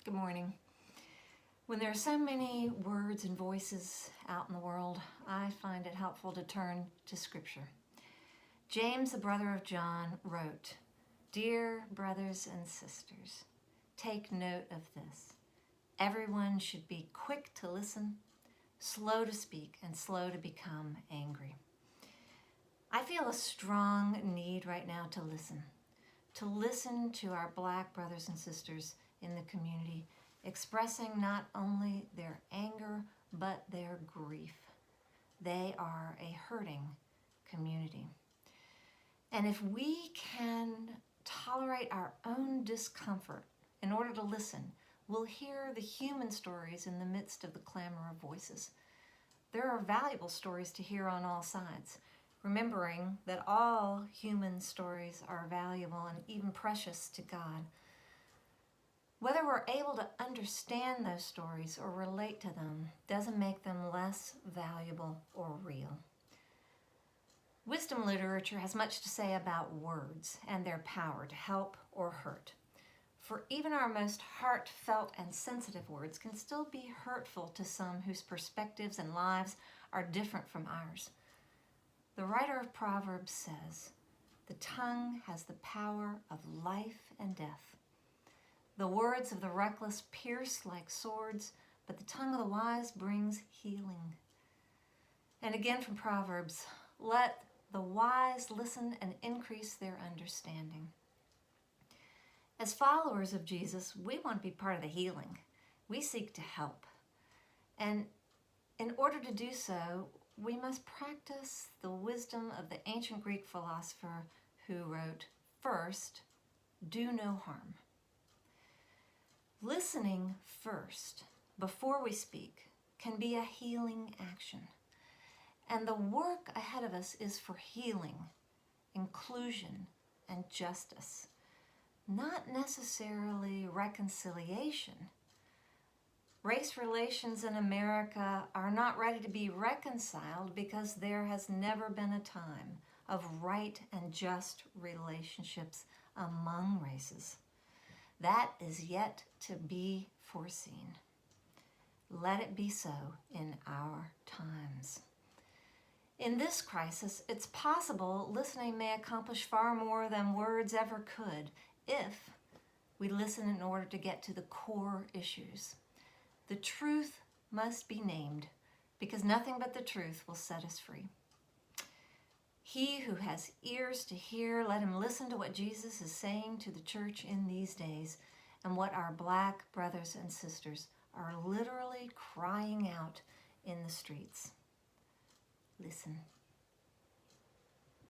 Good morning. When there are so many words and voices out in the world, I find it helpful to turn to Scripture. James, the brother of John, wrote, "Dear brothers and sisters, take note of this. Everyone should be quick to listen, slow to speak, and slow to become angry." I feel a strong need right now to listen to our Black brothers and sisters in the community, expressing not only their anger, but their grief. They are a hurting community. And if we can tolerate our own discomfort in order to listen, we'll hear the human stories in the midst of the clamor of voices. There are valuable stories to hear on all sides, remembering that all human stories are valuable and even precious to God. Whether we're able to understand those stories or relate to them doesn't make them less valuable or real. Wisdom literature has much to say about words and their power to help or hurt. For even our most heartfelt and sensitive words can still be hurtful to some whose perspectives and lives are different from ours. The writer of Proverbs says, "The tongue has the power of life and death. The words of the reckless pierce like swords, but the tongue of the wise brings healing." And again from Proverbs, "Let the wise listen and increase their understanding." As followers of Jesus, we want to be part of the healing. We seek to help. And in order to do so, we must practice the wisdom of the ancient Greek philosopher who wrote, "First, do no harm." Listening first, before we speak, can be a healing action. And the work ahead of us is for healing, inclusion, and justice, not necessarily reconciliation. Race relations in America are not ready to be reconciled because there has never been a time of right and just relationships among races. That is yet to be foreseen. Let it be so in our times. In this crisis, it's possible listening may accomplish far more than words ever could if we listen in order to get to the core issues. The truth must be named, because nothing but the truth will set us free. He who has ears to hear, let him listen to what Jesus is saying to the church in these days and what our Black brothers and sisters are literally crying out in the streets. Listen.